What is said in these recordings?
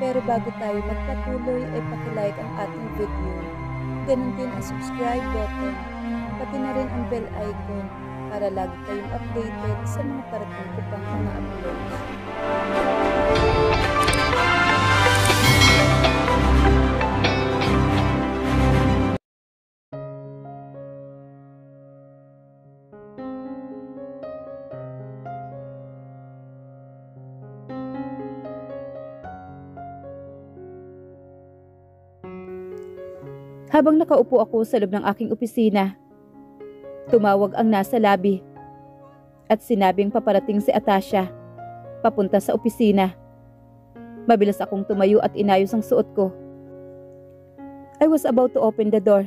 Pero bago tayo magpatuloy ay pakilike ang ating video. Ganun din ang subscribe button, pati na rin ang bell icon para lagi kayong updated sa mga parating ko pang mga uploads. Habang nakaupo ako sa loob ng aking opisina, tumawag ang nasa lobby at sinabing paparating si Atasha papunta sa opisina. Mabilis akong tumayo at inayos ang suot ko. I was about to open the door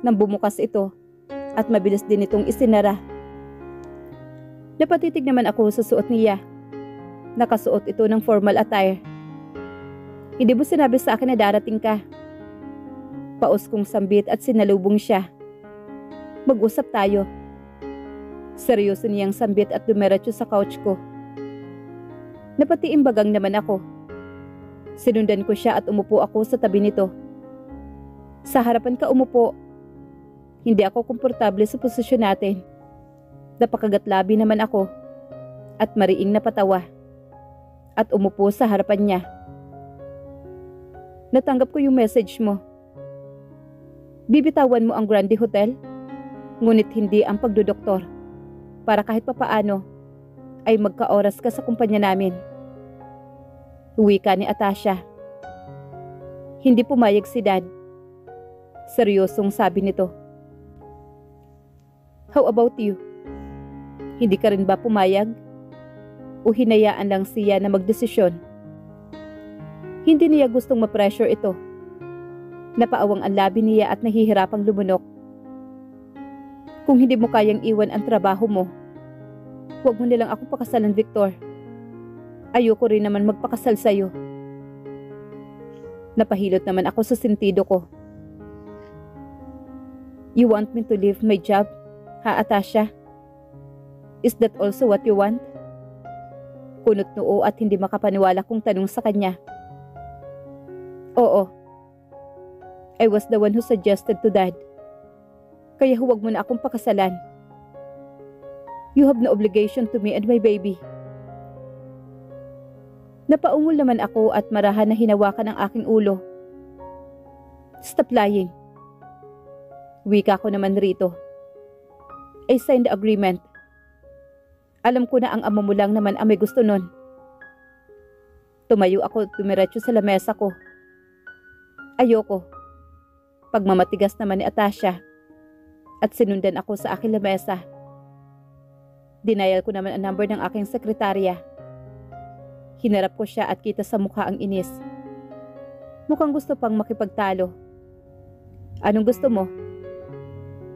nang bumukas ito at mabilis din itong isinara. Napatitig naman ako sa suot niya. Nakasuot ito ng formal attire. Hindi mo sinabi sa akin na darating ka? Paos kong sambit at sinalubong siya. Mag-usap tayo. Seryoso niyang sambit at dumiretso sa couch ko. Napatiimbagang naman ako. Sinundan ko siya at umupo ako sa tabi nito. Sa harapan ka umupo. Hindi ako komportable sa posisyon natin. Napakagatlabi naman ako at mariing napatawa at umupo sa harapan niya. Natanggap ko yung message mo. Bibitawan mo ang Grande Hotel, ngunit hindi ang pagdodoktor para kahit papaano ay magkaoras ka sa kumpanya namin. Uwi ka ni Atasha. Hindi pumayag si Dad. Seryosong sabi nito. How about you? Hindi ka rin ba pumayag? O hinayaan lang siya na magdesisyon? Hindi niya gustong ma-pressure ito. Napaawang ang labi niya at nahihirapang lumunok. Kung hindi mo kayang iwan ang trabaho mo, huwag mo nilang ako pakasalan, Victor. Ayoko rin naman magpakasal sa'yo. Napahilot naman ako sa sentido ko. You want me to leave my job, ha, Atasha? Is that also what you want? Kunot noo at hindi makapaniwala kong tanong sa kanya. Oo. I was the one who suggested to Dad. Kaya huwag mo na akong pakasalan. You have no obligation to me and my baby. Napaungol naman ako at marahan na hinawakan ang aking ulo. Stop lying. Wika ko naman rito. I signed the agreement. Alam ko na ang ama mo lang naman ang may gusto nun. Tumayo ako at dumiretso sa lamesa ko. Ayoko. Pagmamatigas naman ni Atasha at sinundan ako sa aking lamesa. Dinayal ko naman ang number ng aking sekretarya. Hinarap ko siya at kita sa mukha ang inis. Mukhang gusto pang makipagtalo. Anong gusto mo?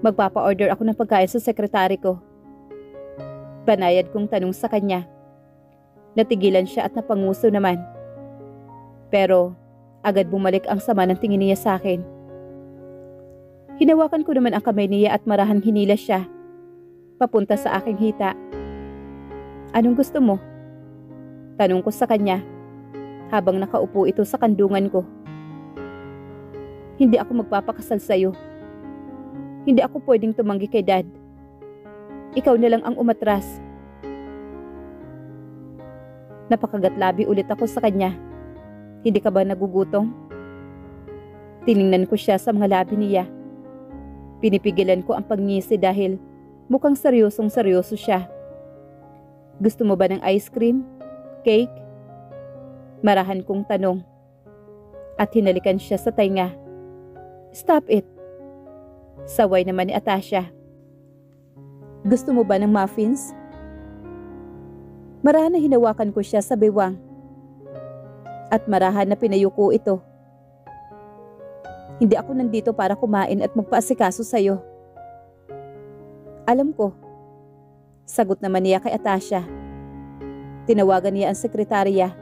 Magpapa-order ako ng pagkain sa sekretary ko. Banayad kong tanong sa kanya. Natigilan siya at napanguso naman. Pero agad bumalik ang sama ng tingin niya sa akin. Hinawakan ko naman ang kamay niya at marahang hinila siya papunta sa aking hita. Anong gusto mo? Tanong ko sa kanya habang nakaupo ito sa kandungan ko. Hindi ako magpapakasal sa'yo. Hindi ako pwedeng tumanggi kay Dad. Ikaw na lang ang umatras. Napakagatlabi ulit ako sa kanya. Hindi ka ba nagugutom? Tiningnan ko siya sa mga labi niya. Pinipigilan ko ang pagngisi dahil mukhang seryosong seryoso siya. Gusto mo ba ng ice cream? Cake? Marahan kong tanong. At hinalikan siya sa tainga. Stop it. Saway naman ni Atasha. Gusto mo ba ng muffins? Marahan na hinawakan ko siya sa bewang. At marahan na pinayuko ito. Hindi ako nandito para kumain at magpaasikaso sa'yo. Alam ko. Sagot naman niya kay Atasha. Tinawagan niya ang sekretarya.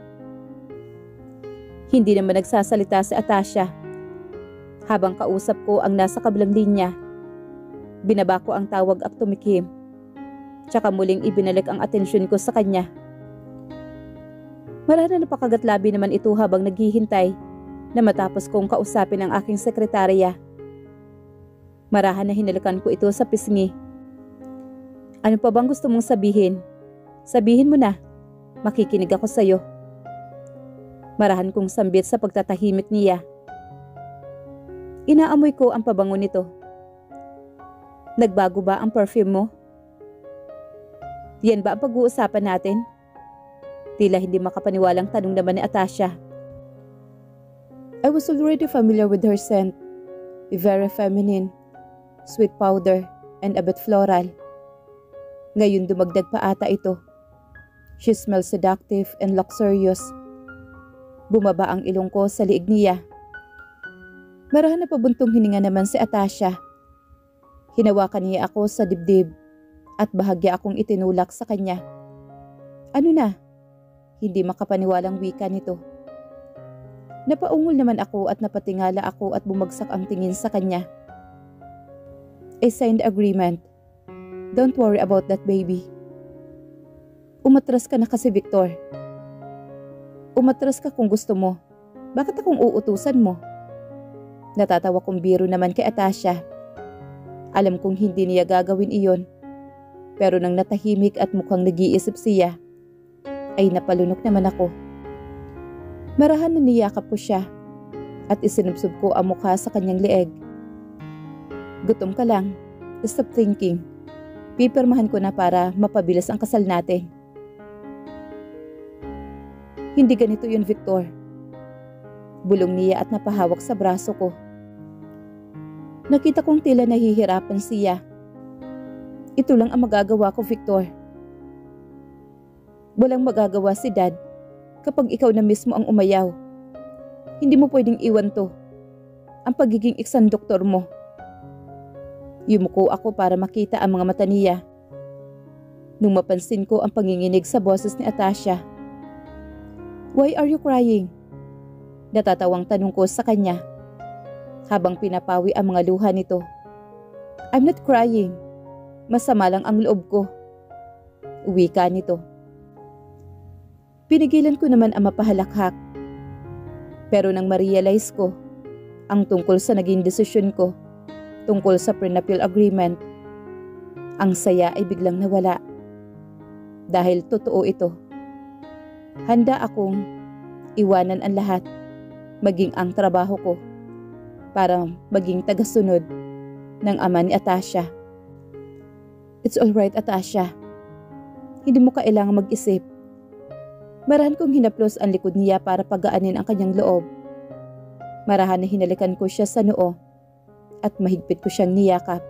Hindi naman nagsasalita si Atasha. Habang kausap ko ang nasa kabilang linya, binaba ko ang tawag at tumikim. Tsaka muling ibinalik ang atensyon ko sa kanya. Marahil na napakagatlabi naman ito habang naghihintay na matapos kong kausapin ang aking sekretarya. Marahan na hinalikan ko ito sa pisngi. Ano pa bang gusto mong sabihin? Sabihin mo na. Makikinig ako sa'yo. Marahan kong sambit sa pagtatahimik niya. Inaamoy ko ang pabango nito. Nagbago ba ang perfume mo? Yan ba ang pag-uusapan natin? Tila hindi makapaniwalang tanong naman ni Atasha. I was already familiar with her scent. Very feminine, sweet powder, and a bit floral. Ngayon dumagdag pa ata ito. She smells seductive and luxurious. Bumaba ang ilong ko sa liig niya. Marahan na pabuntong hininga naman si Atasha. Hinawakan niya ako sa dibdib at bahagya akong itinulak sa kanya. Ano na? Hindi makapaniwalang wika nito. Napaungol naman ako at napatingala ako at bumagsak ang tingin sa kanya. A signed agreement. Don't worry about that, baby. Umatras ka na kasi, Victor. Umatras ka kung gusto mo. Bakit akong uutusan mo? Natatawa kong biro naman kay Atasha. Alam kong hindi niya gagawin iyon. Pero nang natahimik at mukhang nag-iisip siya, ay napalunok naman ako. Marahan na niyakap ko siya at isinubsob ko ang mukha sa kanyang leeg. Gutom ka lang. Stop thinking. Pipirmahan ko na para mapabilis ang kasal natin. Hindi ganito yun, Victor. Bulong niya at napahawak sa braso ko. Nakita kong tila nahihirapan siya. Ito lang ang magagawa ko, Victor. Walang magagawa si Dad kapag ikaw na mismo ang umayaw. Hindi mo pwedeng iwan to. Ang pagiging isang doktor mo. Yumuko ako para makita ang mga mata niya. Nung mapansin ko ang panginginig sa boses ni Atasha. Why are you crying? Natatawang tanong ko sa kanya. Habang pinapawi ang mga luha nito. I'm not crying. Masama lang ang loob ko. Uwi ka nito. Pinigilan ko naman ang mapahalakhak. Pero nang ma-realize ko ang tungkol sa naging desisyon ko tungkol sa prenuptial agreement, ang saya ay biglang nawala. Dahil totoo ito. Handa akong iwanan ang lahat, maging ang trabaho ko, para maging tagasunod ng ama ni Atasha. It's alright, Atasha. Hindi mo kailangang mag-isip. Marahan kong hinaplos ang likod niya para pagaanin ang kanyang loob. Marahan na hinalikan ko siya sa noo at mahigpit ko siyang niyakap.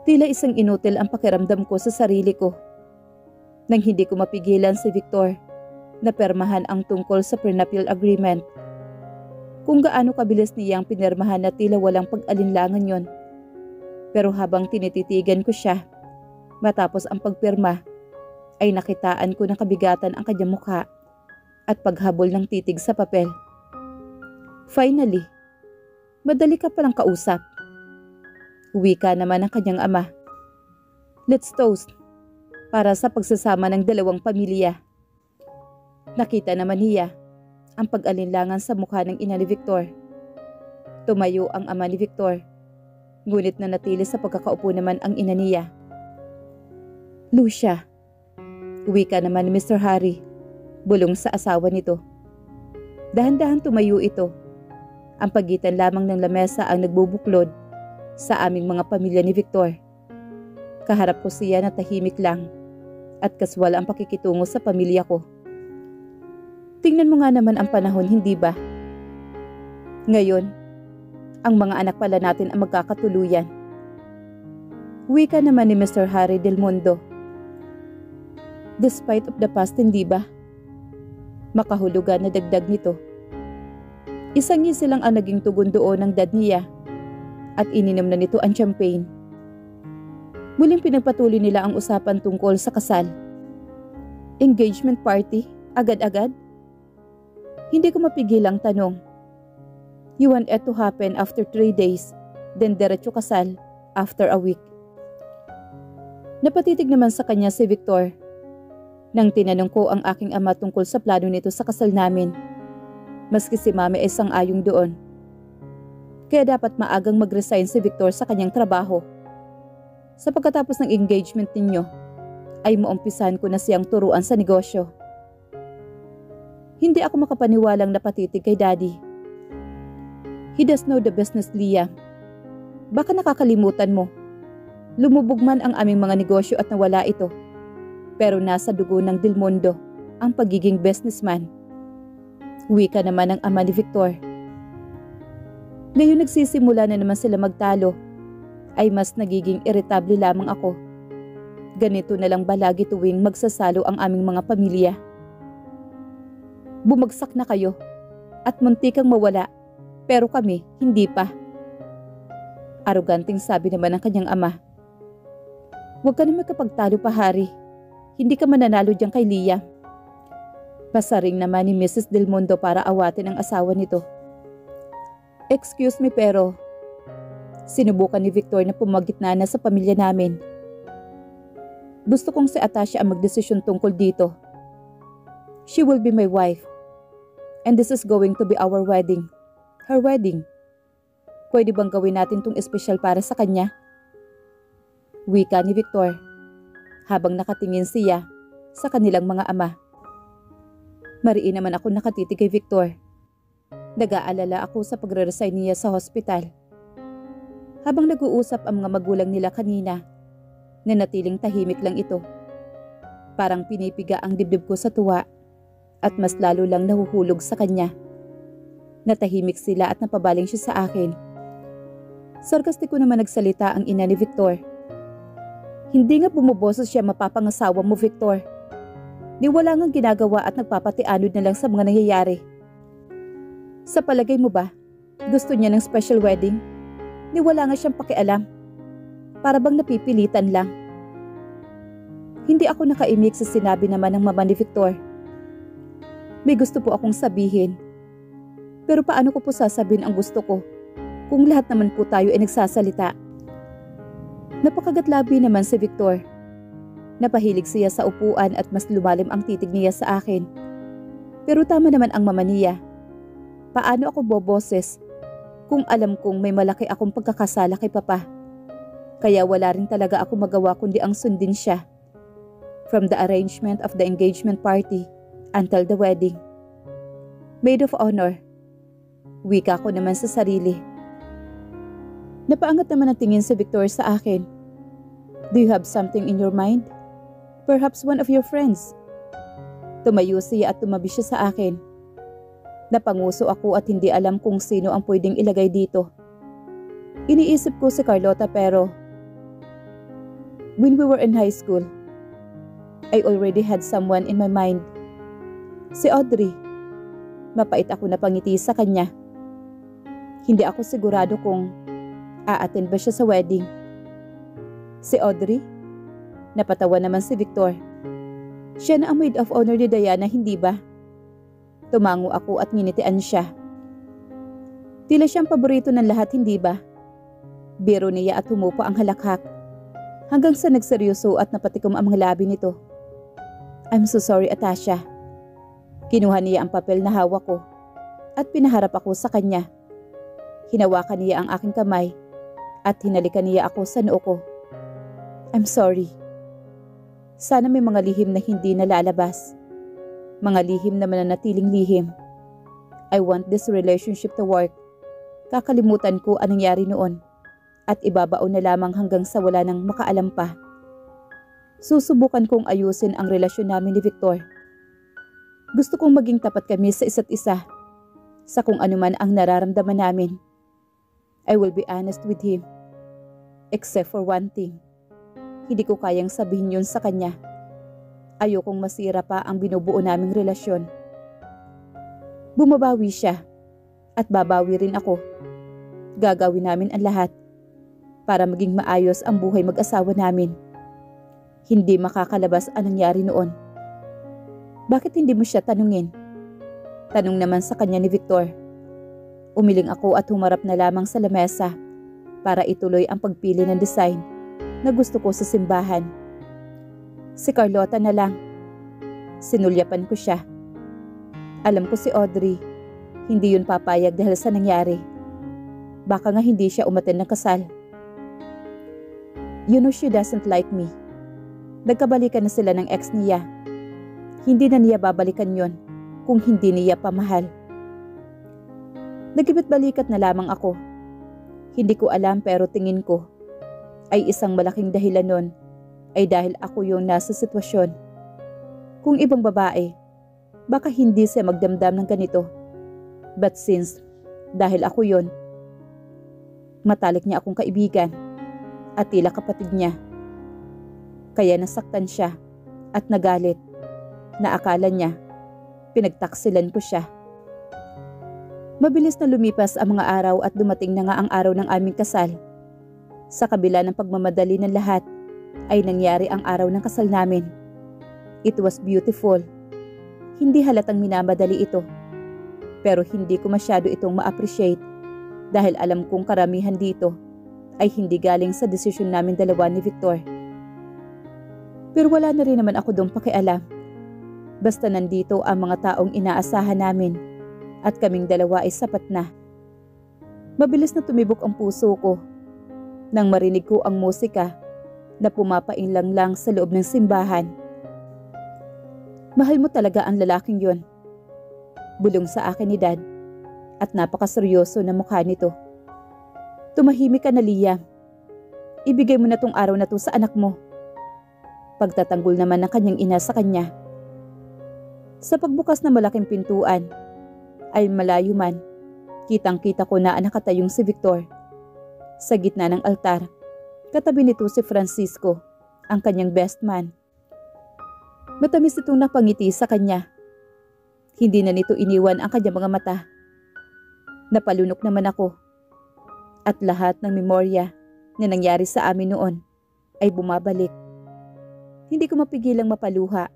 Tila isang inutil ang pakiramdam ko sa sarili ko nang hindi ko mapigilan si Victor na permahan ang tungkol sa prenuptial agreement. Kung gaano kabilis niyang pinirmahan na tila walang pag-alinlangan yon. Pero habang tinititigan ko siya, matapos ang pagpirma, ay nakitaan ko na kabigatan ang kanyang mukha at paghabol ng titig sa papel. Finally, madali ka palang kausap. Uwi ka naman ang kanyang ama. Let's toast para sa pagsasama ng dalawang pamilya. Nakita naman niya ang pag-alinlangan sa mukha ng ina ni Victor. Tumayo ang ama ni Victor, ngunit nanatili sa pagkakaupo naman ang ina niya. Lucia, uwi ka naman ni Mr. Harry, bulong sa asawa nito. Dahan-dahan tumayo ito. Ang pagitan lamang ng lamesa ang nagbubuklod sa aming mga pamilya ni Victor. Kaharap ko siya na tahimik lang at kaswal ang pakikitungo sa pamilya ko. Tingnan mo nga naman ang panahon, hindi ba? Ngayon, ang mga anak pala natin ang magkakatuluyan. Uwi ka naman ni Mr. Harry Del Mundo. Despite of the past, hindi ba? Makahulugan na dagdag nito. Isang ngisi lang ang naging tugon doon ng dad niya at ininom na nito ang champagne. Muling pinagpatuloy nila ang usapan tungkol sa kasal. Engagement party? Agad-agad? Hindi ko mapigilang tanong. You want it to happen after 3 days, then diretso kasal after a week. Napatitig naman sa kanya si Victor. Nang tinanong ko ang aking ama tungkol sa plano nito sa kasal namin, maski si mami ay sang-ayong doon. Kaya dapat maagang mag-resign si Victor sa kanyang trabaho. Sa pagkatapos ng engagement ninyo, ay maumpisahan ko na siyang turuan sa negosyo. Hindi ako makapaniwalang napatitig kay Daddy. He does know the business, Leah. Baka nakakalimutan mo. Lumubog man ang aming mga negosyo at nawala ito. Pero nasa dugo ng Del Mundo ang pagiging businessman. Wika naman ng ama ni Victor. Ngayon nagsisimula na naman sila magtalo, ay mas nagiging irritable lamang ako. Ganito na lang ba lagi tuwing magsasalo ang aming mga pamilya? Bumagsak na kayo at muntikang mawala, pero kami hindi pa. Aroganting sabi naman ng kanyang ama. Huwag ka na magkapagtalo pa, Harry. Hindi ka mananalo dyan kay Leah. Pasaring naman ni Mrs. Del Mundo para awatin ang asawa nito. Excuse me pero, sinubukan ni Victor na pumagitna na sa pamilya namin. Gusto kong si Atasha ang magdesisyon tungkol dito. She will be my wife. And this is going to be our wedding. Her wedding. Pwede bang gawin natin tong espesyal para sa kanya? Wika ni Victor, habang nakatingin siya sa kanilang mga ama. Mariin naman ako nakatitig kay Victor. Nag-aalala ako sa pagre-resign niya sa hospital. Habang nag-uusap ang mga magulang nila kanina, nanatiling tahimik lang ito. Parang pinipiga ang dibdib ko sa tuwa at mas lalo lang nahuhulog sa kanya. Natahimik sila at napabaling siya sa akin. Sarkastiko naman nagsalita ang ina ni Victor. Hindi nga bumuboses siya mapapangasawa mo, Victor. Ni wala ngang ginagawa at nagpapatianod na lang sa mga nangyayari. Sa palagay mo ba, gusto niya ng special wedding? Ni wala nga siyang pakialam. Para bang napipilitan lang. Hindi ako nakaimik sa sinabi naman ng mama ni Victor. May gusto po akong sabihin. Pero paano ko po sasabihin ang gusto ko kung lahat naman po tayo ay nagsasalita? Napakagatlabi naman si Victor. Napahilig siya sa upuan at mas lumalim ang titig niya sa akin. Pero tama naman ang mama niya. Paano ako boboses kung alam kong may malaki akong pagkakasala kay Papa? Kaya wala rin talaga ako magawa kundi ang sundin siya. From the arrangement of the engagement party until the wedding. Maid of honor. Wika ko naman sa sarili. Napaangat naman ang tingin si Victor sa akin. Do you have something in your mind? Perhaps one of your friends. Tumayo siya at tumabi siya sa akin. Napanguso ako at hindi alam kung sino ang pwedeng ilagay dito. Iniisip ko si Carlota pero when we were in high school, I already had someone in my mind. Si Audrey. Mapait ako na pangiti sa kanya. Hindi ako sigurado kung a-attend ba siya sa wedding. Si Audrey? Napatawa naman si Victor. Siya na ang maid of honor ni Diana, hindi ba? Tumango ako at nginitian siya. Tila siyang paborito ng lahat, hindi ba? Biro niya at humupa ang halakhak. Hanggang sa nagseryoso at napatikom ang mga labi nito. I'm so sorry, Atasha. Kinuha niya ang papel na hawak ko at pinaharap ako sa kanya. Hinawakan niya ang aking kamay at hinalikan niya ako sa noo ko. I'm sorry. Sana may mga lihim na hindi nalalabas. Mga lihim na mananatiling lihim. I want this relationship to work. Kakalimutan ko anong nangyari noon at ibabaon na lamang hanggang sa wala nang makaalam pa. Susubukan kong ayusin ang relasyon namin ni Victor. Gusto kong maging tapat kami sa isa't isa sa kung anuman ang nararamdaman namin. I will be honest with him. Except for one thing. Hindi ko kayang sabihin yun sa kanya. Ayokong masira pa ang binubuo naming relasyon. Bumabawi siya at babawi rin ako. Gagawin namin ang lahat para maging maayos ang buhay mag-asawa namin. Hindi makakalabas ang nangyari noon. Bakit hindi mo siya tanungin? Tanong naman sa kanya ni Victor. Umiling ako at humarap na lamang sa lamesa para ituloy ang pagpili ng design na gusto ko sa simbahan. Si Carlota na lang. Sinulyapan ko siya. Alam ko si Audrey, hindi yun papayag dahil sa nangyari. Baka nga hindi siya umattend ng kasal. You know she doesn't like me. Nagkabalikan na sila ng ex niya. Hindi na niya babalikan yon kung hindi niya pamahal. Nagibit-balikat na lamang ako. Hindi ko alam pero tingin ko ay isang malaking dahilan nun ay dahil ako yung nasa sitwasyon. Kung ibang babae, baka hindi siya magdamdam ng ganito. But since dahil ako yon, matalik niya akong kaibigan at tila kapatid niya. Kaya nasaktan siya at nagalit na akala niya pinagtaksilan ko siya. Mabilis na lumipas ang mga araw at dumating na nga ang araw ng aming kasal. Sa kabila ng pagmamadali ng lahat, ay nangyari ang araw ng kasal namin. It was beautiful. Hindi halatang minamadali ito. Pero hindi ko masyado itong ma-appreciate dahil alam kong karamihan dito ay hindi galing sa desisyon namin dalawa ni Victor. Pero wala na rin naman ako doon pakialam. Basta nandito ang mga taong inaasahan namin at kaming dalawa ay sapat na. Mabilis na tumibok ang puso ko nang marinig ko ang musika na pumapainlang lang sa loob ng simbahan. Mahal mo talaga ang lalaking yon, bulong sa akin ni Dad at napakaseryoso na mukha nito. Tumahimik ka na, Liam. Ibigay mo na tong araw na to sa anak mo. Pagtatanggol naman ng kanyang ina sa kanya. Sa pagbukas ng malaking pintuan, ay malayo man, kitang-kita ko na nakatayong si Victor. Sa gitna ng altar, katabi nito si Francisco, ang kanyang best man. Matamis itong napangiti sa kanya. Hindi na nito iniwan ang kanyang mga mata. Napalunok naman ako. At lahat ng memorya na nangyari sa amin noon ay bumabalik. Hindi ko mapigilang mapaluha.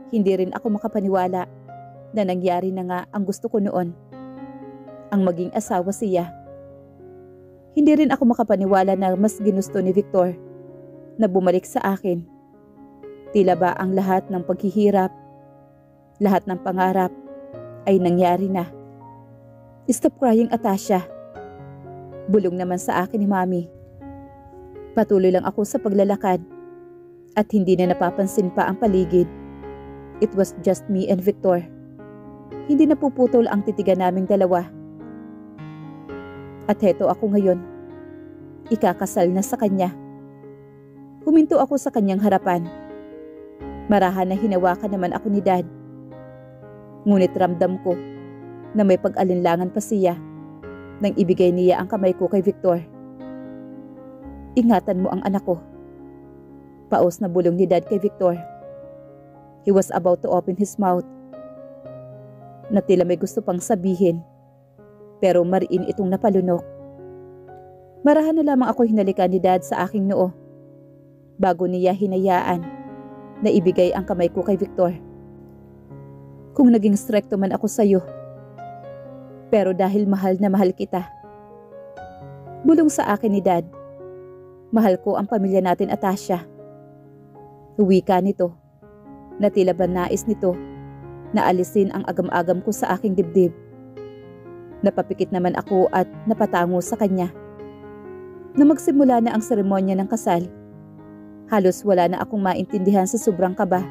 Hindi rin ako makapaniwala na nangyari na nga ang gusto ko noon, ang maging asawa siya. Hindi rin ako makapaniwala na mas ginusto ni Victor na bumalik sa akin. Tila ba ang lahat ng paghihirap, lahat ng pangarap ay nangyari na. Stop crying, Atasha. Bulong naman sa akin ni Mami. Patuloy lang ako sa paglalakad at hindi na napapansin pa ang paligid. It was just me and Victor. Hindi napuputol ang titigan naming dalawa. At heto ako ngayon. Ikakasal na sa kanya. Huminto ako sa kanyang harapan. Marahan na hinawakan naman ako ni Dad. Ngunit ramdam ko na may pag-alinlangan pa siya nang ibigay niya ang kamay ko kay Victor. Ingatan mo ang anak ko. Paos na bulong ni Dad kay Victor. He was about to open his mouth. Na tila may gusto pang sabihin, pero mariin itong napalunok. Marahan na lamang ako hinalikan ni Dad sa aking noo, bago niya hinayaan na ibigay ang kamay ko kay Victor. Kung naging strikto man ako sa iyo, pero dahil mahal na mahal kita. Bulong sa akin ni Dad, mahal ko ang pamilya natin, Atasha. Wika nito, na tila ba nais nito na alisin ang agam-agam ko sa aking dibdib. Napapikit naman ako at napatango sa kanya. Na magsimula na ang seremonya ng kasal, halos wala na akong maintindihan sa sobrang kaba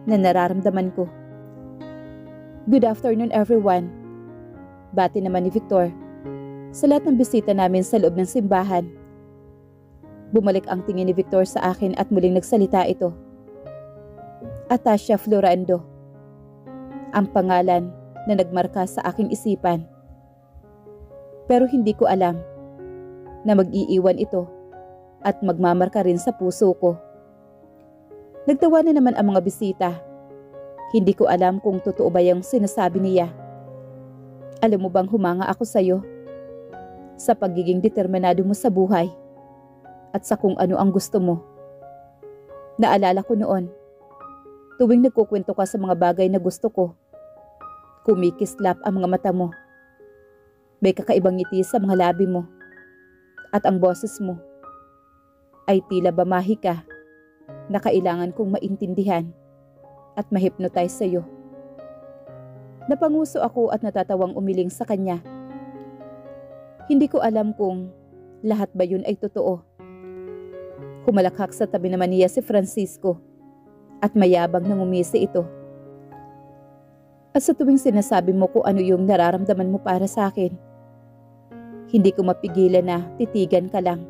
na nararamdaman ko. Good afternoon, everyone. Bati naman ni Victor sa lahat ng bisita namin sa loob ng simbahan. Bumalik ang tingin ni Victor sa akin at muling nagsalita ito. Atasha Florando, ang pangalan na nagmarka sa aking isipan. Pero hindi ko alam na mag-iiwan ito at magmamarka rin sa puso ko. Nagtawa na naman ang mga bisita. Hindi ko alam kung totoo ba yung sinasabi niya. Alam mo bang humanga ako sa iyo? Sa pagiging determinado mo sa buhay at sa kung ano ang gusto mo. Naalala ko noon, tuwing nagkukwento ka sa mga bagay na gusto ko, kumikislap ang mga mata mo. May kakaibang ngiti sa mga labi mo. At ang boses mo ay tila bamahi ka na kailangan kong maintindihan. at ma-hypnotize sa'yo. Napanguso ako at natatawang umiling sa kanya. Hindi ko alam kung lahat ba yun ay totoo. Humalakhak sa tabi naman niya si Francisco at mayabang na ngumisi ito. At sa tuwing sinasabi mo kung ano yung nararamdaman mo para sa akin, hindi ko mapigilan na titigan ka lang.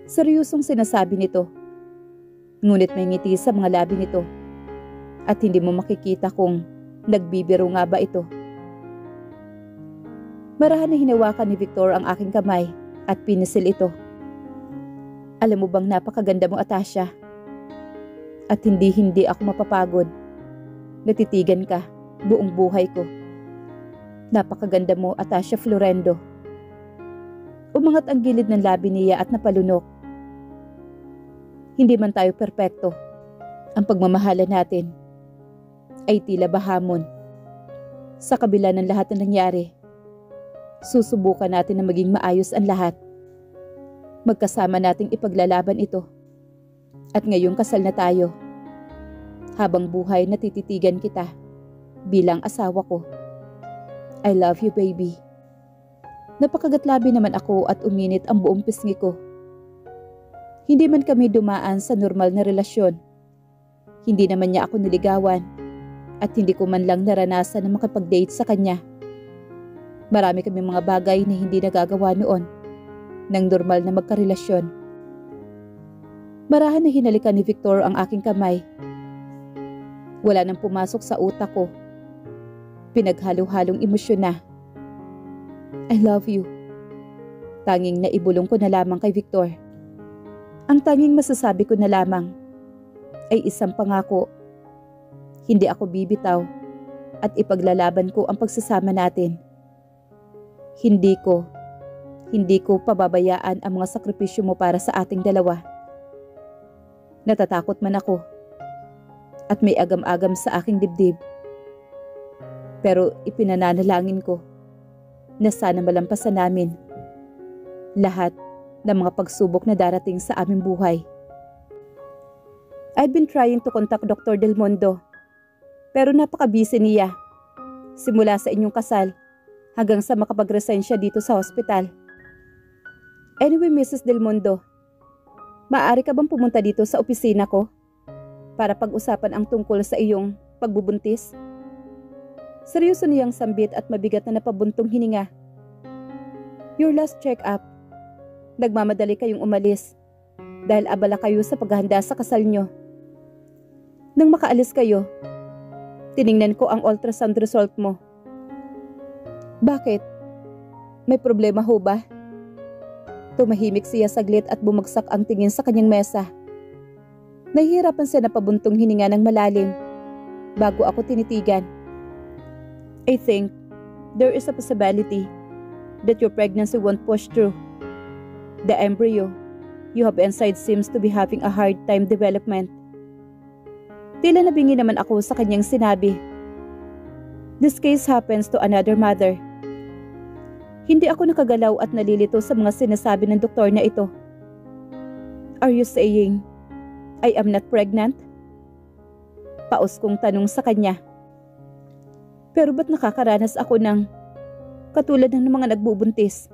Seryosong sinasabi nito, ngunit may ngiti sa mga labi nito at hindi mo makikita kung nagbibiro nga ba ito. Marahan na hinawakan ni Victor ang aking kamay at pinisil ito. Alam mo bang napakaganda mo, Atasha? At hindi ako mapapagod. Natitigan ka buong buhay ko. Napakaganda mo, Atasha Florendo. Umangat ang gilid ng labi niya at napalunok. Hindi man tayo perpekto. Ang pagmamahalan natin ay tila bahamon. Sa kabila ng lahat na nangyari, susubukan natin na maging maayos ang lahat. Magkasama nating ipaglalaban ito. At ngayong kasal na tayo, habang buhay natititigan kita bilang asawa ko. I love you, baby. Napakagatlabi naman ako at uminit ang buong pisngi ko. Hindi man kami dumaan sa normal na relasyon. Hindi naman niya ako niligawan at hindi ko man lang naranasan na makipag-date sa kanya. Marami kami mga bagay na hindi nagagawa noon ng normal na magkarelasyon. Marahan na hinalikan ni Victor ang aking kamay. Wala nang pumasok sa utak ko. Pinaghalo-halong emosyon na. I love you. Tanging naibulong ko na lamang kay Victor. Ang tanging masasabi ko na lamang ay isang pangako. Hindi ako bibitaw at ipaglalaban ko ang pagsasama natin. Hindi ko pababayaan ang mga sakripisyo mo para sa ating dalawa. Natatakot man ako at may agam-agam sa aking dibdib. Pero ipinananalangin ko na sana malampasan namin lahat ng mga pagsubok na darating sa aming buhay. I've been trying to contact Dr. Del Mondo, pero napaka-busy niya. Simula sa inyong kasal hanggang sa makapag-resign siya dito sa hospital. Anyway, Mrs. Del Mondo, maaari ka bang pumunta dito sa opisina ko para pag-usapan ang tungkol sa iyong pagbubuntis? Seryoso niyang sambit at mabigat na napabuntong hininga. Your last check-up. Nagmamadali kayong umalis dahil abala kayo sa paghahanda sa kasal nyo. Nang makaalis kayo, tiningnan ko ang ultrasound result mo. Bakit? May problema ho ba? Tumahimik siya saglit at bumagsak ang tingin sa kanyang mesa. Nahihirapan siya na pabuntong hininga ng malalim bago ako tinitigan. I think there is a possibility that your pregnancy won't push through. The embryo you have inside seems to be having a hard time development. Tila nabingi naman ako sa kanyang sinabi. This case happens to another mother. Hindi ako nakagalaw at nalilito sa mga sinasabi ng doktor na ito. Are you saying I am not pregnant? Paus kong tanong sa kanya. Pero ba't nakakaranas ako ng katulad ng mga nagbubuntis?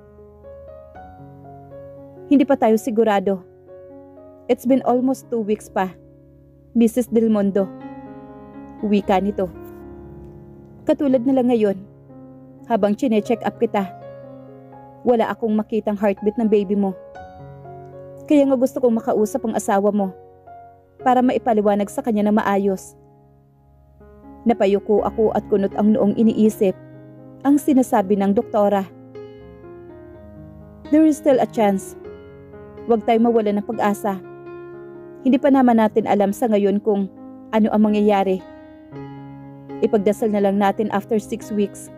Hindi pa tayo sigurado. It's been almost 2 weeks pa, Mrs. Del Mondo. Wika nito. Katulad na lang ngayon, habang chine-check up kita, wala akong makitang heartbeat ng baby mo. Kaya nga gusto kong makausap ang asawa mo para maipaliwanag sa kanya na maayos. Napayuko ako at kunot ang noong iniisip ang sinasabi ng doktora. There is still a chance. Huwag tayo mawala ng pag-asa. Hindi pa naman natin alam sa ngayon kung ano ang mangyayari. Ipagdasal na lang natin after 6 weeks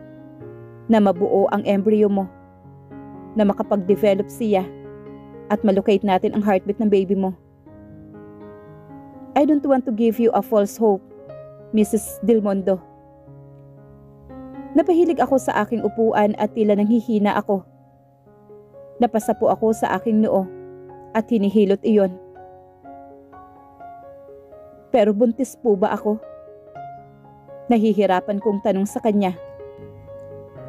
na mabuo ang embryo mo, na makapag-develop siya at malocate natin ang heartbeat ng baby mo. I don't want to give you a false hope, Mrs. Del Mondo. Napahilig ako sa aking upuan at tila nanghihina ako. Napasapo ako sa aking noo at hinihilot iyon. Pero buntis po ba ako? Nahihirapan kong tanong sa kanya.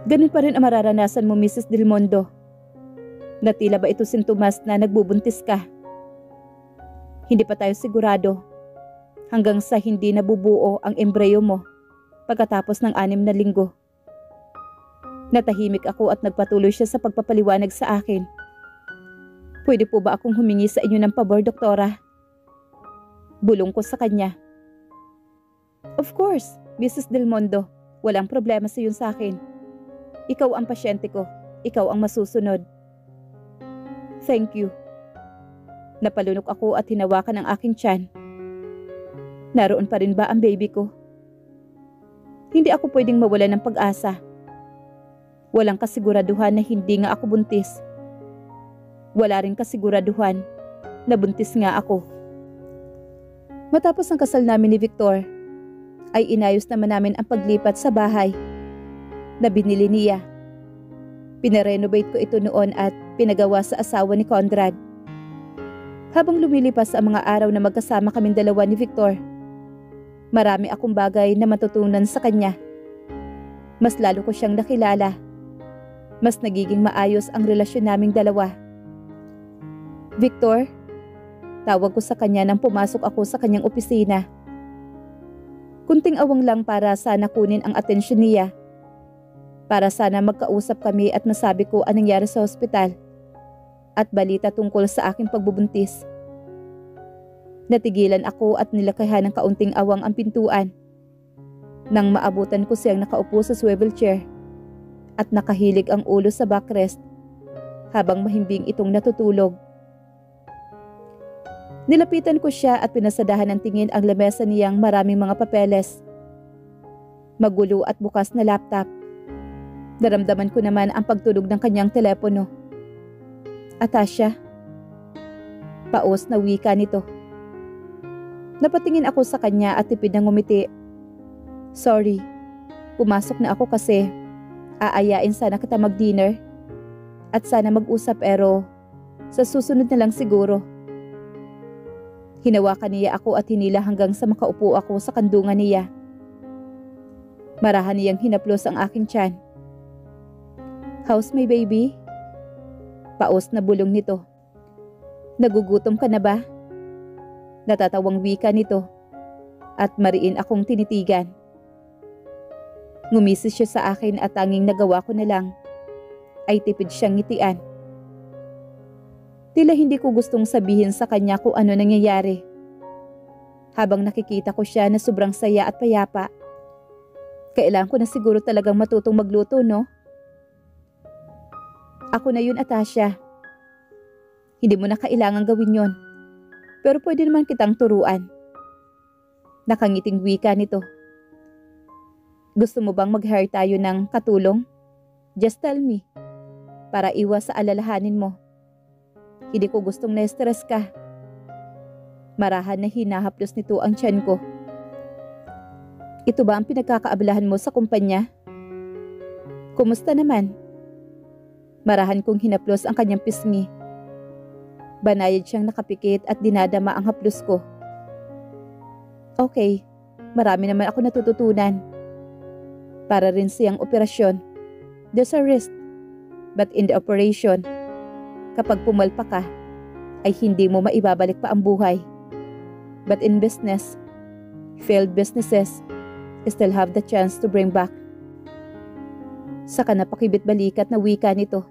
Ganun pa rin ang mararanasan mo, Mrs. Del Mondo. Na tila ba ito sintomas na nagbubuntis ka? Hindi pa tayo sigurado hanggang sa hindi nabubuo ang embryo mo pagkatapos ng 6 na linggo. Natahimik ako at nagpatuloy siya sa pagpapaliwanag sa akin. Pwede po ba akong humingi sa inyo ng pabor, doktora? Bulong ko sa kanya. Of course, Mrs. Del Mondo. Walang problema sa yun sa akin. Ikaw ang pasyente ko. Ikaw ang masusunod. Thank you. Napalunok ako at hinawakan ang aking tiyan. Naroon pa rin ba ang baby ko? Hindi ako pwedeng mawala ng pag-asa. Walang kasiguraduhan na hindi nga ako buntis. Wala rin kasiguraduhan na buntis nga ako. Matapos ang kasal namin ni Victor, ay inayos naman namin ang paglipat sa bahay na binili niya. Pinarenovate ko ito noon at pinagawa sa asawa ni Conrad. Habang lumilipas ang mga araw na magkasama kaming dalawa ni Victor, marami akong bagay na matutunan sa kanya. Mas lalo ko siyang nakilala. Mas nagiging maayos ang relasyon naming dalawa. Victor, tawag ko sa kanya nang pumasok ako sa kanyang opisina. Kunting awang lang para sana kunin ang atensyon niya. Para sana magkausap kami at masabi ko anong nangyari sa ospital at balita tungkol sa aking pagbubuntis. Natigilan ako at nilakahan ng kaunting awang ang pintuan. Nang maabutan ko siyang nakaupo sa swivel chair at nakahilig ang ulo sa backrest habang mahimbing itong natutulog. Nilapitan ko siya at pinasadahan ng tingin ang lamesa niyang maraming mga papeles. Magulo at bukas na laptop. Naramdaman ko naman ang pagtunog ng kanyang telepono. Atasha. Paos na wika nito. Napatingin ako sa kanya at tipid na ngumiti. Sorry, pumasok na ako kasi aayain sana kita mag-dinner at sana mag-usap pero sa susunod na lang siguro. Hinawakan niya ako at hinila hanggang sa makaupo ako sa kandungan niya. Marahan niyang hinaplos ang aking tiyan. How's my baby? Paos na bulong nito. Nagugutom ka na ba? Natatawang wika nito at mariin akong tinitigan. Ngumisi siya sa akin at tanging nagawa ko na lang ay tipid siyang ngitian. Tila hindi ko gustong sabihin sa kanya kung ano nangyayari. Habang nakikita ko siya na sobrang saya at payapa. Kailangan ko na siguro talagang matutong magluto, no? Ako na yun, Atasha. Hindi mo na kailangan gawin yon. Pero pwede naman kitang turuan. Nakangiting wika nito. Gusto mo bang mag-hire tayo ng katulong? Just tell me. Para iwas sa alalahanin mo. Hindi ko gustong na-stress ka. Marahan na hinahaplos nito ang tiyan ko. Ito ba ang pinagkakaabalahan mo sa kumpanya? Kumusta naman? Marahan kong hinaplos ang kanyang pisngi. Banayad siyang nakapikit at dinadama ang haplos ko. Okay, marami naman ako natututunan. Para rin siyang operasyon. There's a risk. But in the operation, kapag pumalpa ka, ay hindi mo maibabalik pa ang buhay. But in business, failed businesses still have the chance to bring back. Saka napakibit-balikat na wika nito.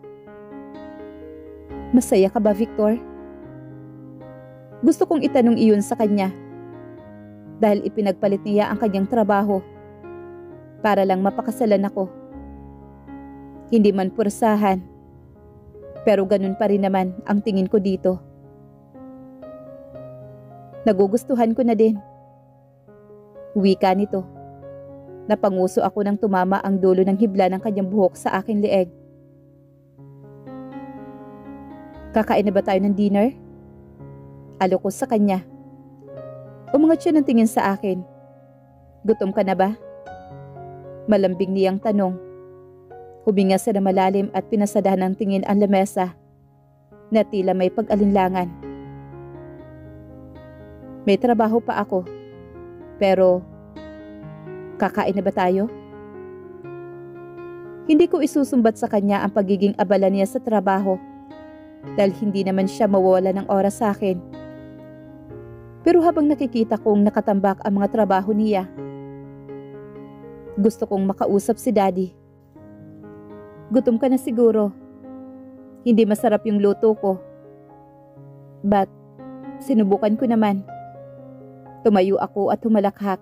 Masaya ka ba, Victor? Gusto kong itanong iyon sa kanya. Dahil ipinagpalit niya ang kanyang trabaho para lang mapakasalan ako. Hindi man pursahan, pero ganun pa rin naman ang tingin ko dito. Nagugustuhan ko na din. Wika nito. Napanguso ako nang tumama ang dulo ng hibla ng kanyang buhok sa aking leeg. Kakain na ba tayo ng dinner? Alok ko sa kanya. Umangat siya ng tingin sa akin. Gutom ka na ba? Malambing niyang tanong. Huminga siya na malalim at pinasadahan ng tingin ang lamesa na tila may pag-alinlangan. May trabaho pa ako. Pero, kakain na ba tayo? Hindi ko isusumbat sa kanya ang pagiging abala niya sa trabaho dahil hindi naman siya mawawala ng oras sa akin. Pero habang nakikita kong nakatambak ang mga trabaho niya, gusto kong makausap si Daddy. Gutom ka na siguro. Hindi masarap yung luto ko. But, sinubukan ko naman. Tumayo ako at humalakhak.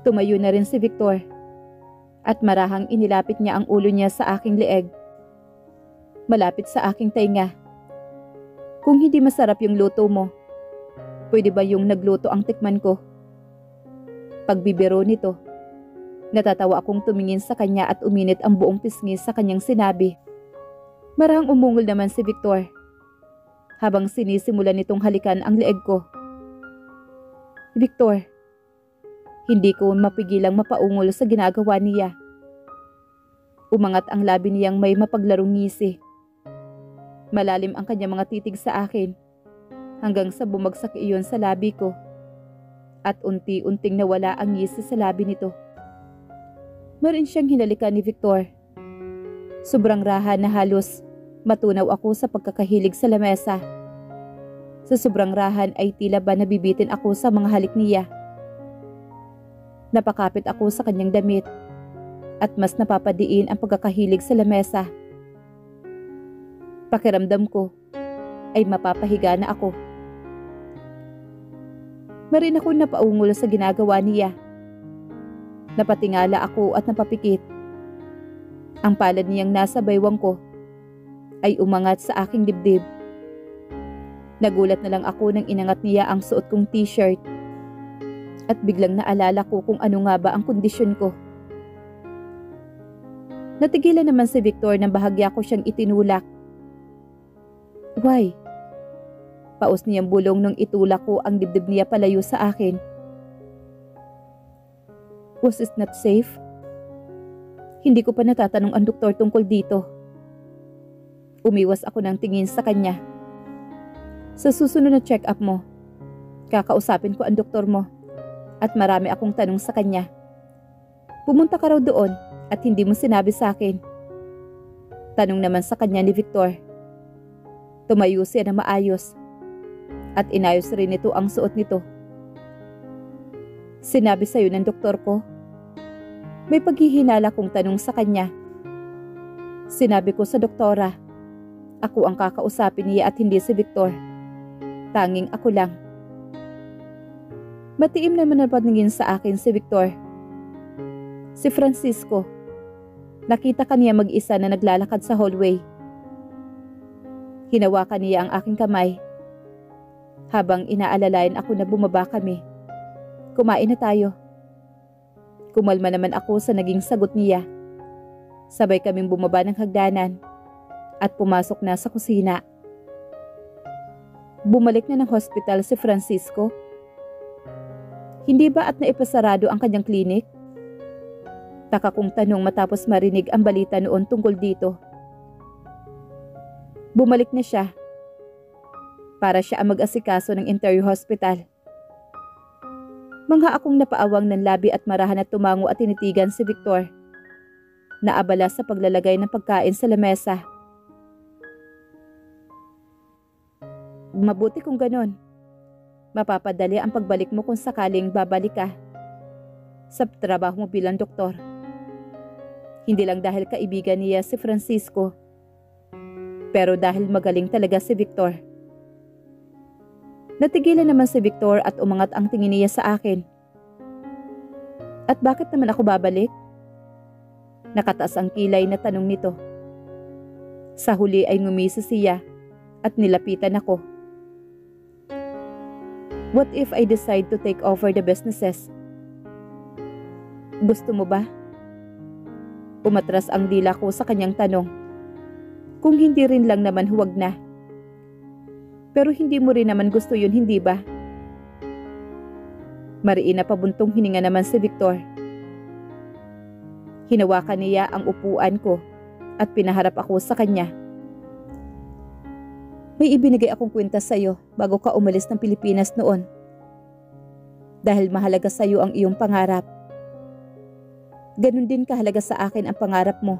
Tumayo na rin si Victor. At marahang inilapit niya ang ulo niya sa aking leeg. Malapit sa aking tainga. Kung hindi masarap yung luto mo, pwede ba yung nagluto ang tikman ko? Pagbibiro nito, natatawa akong tumingin sa kanya at uminit ang buong pisngi sa kanyang sinabi. Marahang umungol naman si Victor habang sinisimulan nitong halikan ang leeg ko. Victor, hindi ko mapigilang mapaungol sa ginagawa niya. Umangat ang labi niyang may mapaglarong ngisi. Malalim ang kanyang mga titig sa akin hanggang sa bumagsak iyon sa labi ko at unti-unting nawala ang ngisi sa labi nito. Marin siyang hinalikan ni Victor. Sobrang raha na halos matunaw ako sa pagkakahilig sa lamesa. Sa sobrang rahan ay tila ba nabibitin ako sa mga halik niya. Napakapit ako sa kanyang damit at mas napapadiin ang pagkakahilig sa lamesa. Pakiramdam ko ay mapapahiga na ako. Marin ako napaungol sa ginagawa niya. Napatingala ako at napapikit. Ang palad niyang nasa baywang ko ay umangat sa aking dibdib. Nagulat na lang ako nang inangat niya ang suot kong t-shirt at biglang naalala ko kung ano nga ba ang kondisyon ko. Natigilan naman si Victor nang bahagya ko siyang itinulak. Why? Paus niyang bulong nung itulak ko ang dibdib niya palayo sa akin. Was it not safe? Hindi ko pa natatanong ang doktor tungkol dito. Umiwas ako ng tingin sa kanya. Sa susunod na check-up mo, kakausapin ko ang doktor mo at marami akong tanong sa kanya. Pumunta ka raw doon at hindi mo sinabi sa akin. Tanong naman sa kanya ni Victor. Tumayo siya na maayos at inayos rin nito ang suot nito. Sinabi sa'yo ng doktor ko? May paghihinala kong tanong sa kanya. Sinabi ko sa doktora, ako ang kakausapin niya at hindi si Victor. Tanging ako lang. Matiim naman na paningin sa akin si Victor. Si Francisco. Nakita ka niya mag-isa na naglalakad sa hallway. Hinawakan niya ang aking kamay. Habang inaalalayan ako na bumaba kami. Kumain na tayo. Kumalma naman ako sa naging sagot niya. Sabay kaming bumaba ng hagdanan at pumasok na sa kusina. Bumalik na ng hospital si Francisco. Hindi ba at naipasarado ang kanyang klinik? Taka kong tanong matapos marinig ang balita noon tungkol dito. Bumalik na siya. Para siya ang mag-asikaso ng Interior Hospital. Mangha akong napaawang ng labi at marahan at tumango at tinitigan si Victor. Naabala sa paglalagay ng pagkain sa lamesa. Mabuti kung ganon. Mapapadali ang pagbalik mo kung sakaling babalik ka sa trabaho mo bilang doktor. Hindi lang dahil kaibigan niya si Francisco, pero dahil magaling talaga si Victor. Natigilan naman si Victor at umangat ang tingin niya sa akin. At bakit naman ako babalik? Nakataas ang kilay na tanong nito. Sa huli ay ngumisi siya at nilapitan ako. What if I decide to take over the businesses? Gusto mo ba? Umatras ang dila ko sa kanyang tanong. Kung hindi rin lang naman huwag na. Pero hindi mo rin naman gusto yun, hindi ba? Mariin na pabuntong hininga naman si Victor. Hinawakan niya ang upuan ko at pinaharap ako sa kanya. May ibinigay akong kwenta sa'yo bago ka umalis ng Pilipinas noon. dahil mahalaga sa iyo ang iyong pangarap. Ganun din kahalaga sa akin ang pangarap mo.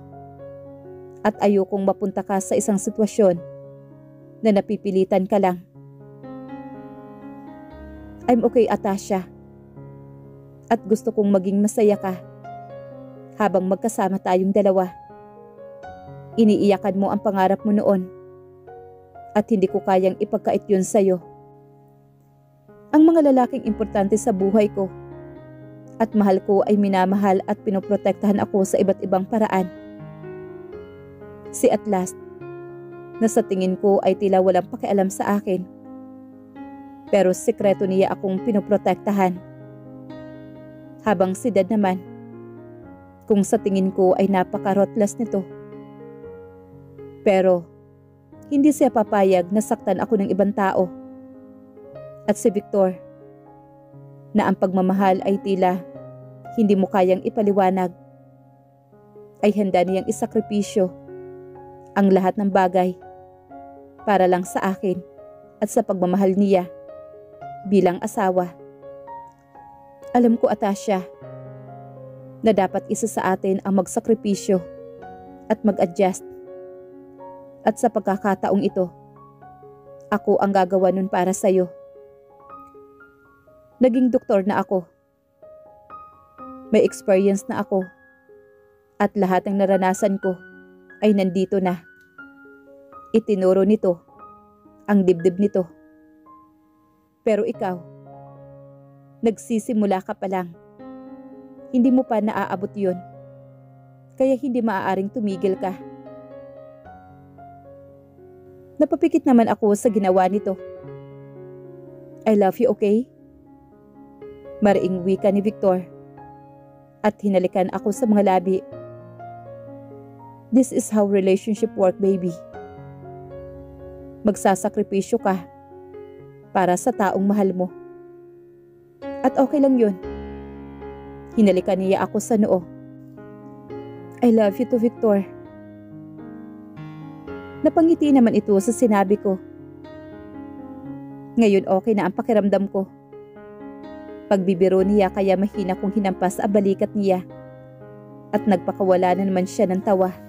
At ayokong mapunta ka sa isang sitwasyon na napipilitan ka lang. I'm okay, Atasha. At gusto kong maging masaya ka habang magkasama tayong dalawa. Iniiyakan mo ang pangarap mo noon at hindi ko kayang ipagkait yun sa'yo. Ang mga lalaking importante sa buhay ko at mahal ko ay minamahal at pinoprotektahan ako sa iba't ibang paraan. Si Atlas, na sa tingin ko ay tila walang pakialam sa akin. Pero sikreto niya akong pinoprotektahan. Habang si Dad naman, kung sa tingin ko ay napaka-ruthless nito. Pero hindi siya papayag na saktan ako ng ibang tao. At si Victor, na ang pagmamahal ay tila hindi mo kayang ipaliwanag, ay handa niyang isakripisyo ang lahat ng bagay para lang sa akin at sa pagmamahal niya bilang asawa. Alam ko, Atasha, na dapat isa sa atin ang magsakripisyo at mag-adjust. At sa pagkakataong ito, ako ang gagawa nun para sa'yo. Naging doktor na ako. May experience na ako. At lahat ng naranasan ko ay nandito na. Itinuro nito ang dibdib nito. Pero ikaw, nagsisimula ka pa lang. Hindi mo pa naaabot yun. Kaya hindi maaaring tumigil ka. Napapikit naman ako sa ginawa nito. I love you, okay? Mariing wika ni Victor. At hinalikan ako sa mga labi. This is how relationship work, baby. Magsasakripisyo ka para sa taong mahal mo. At okay lang yun. Hinalikan niya ako sa noo. I love you too, Victor. Napangiti naman ito sa sinabi ko. Ngayon okay na ang pakiramdam ko. Pagbibiro niya kaya mahina kong hinampas ang balikat niya. At nagpakawala na naman siya ng tawa.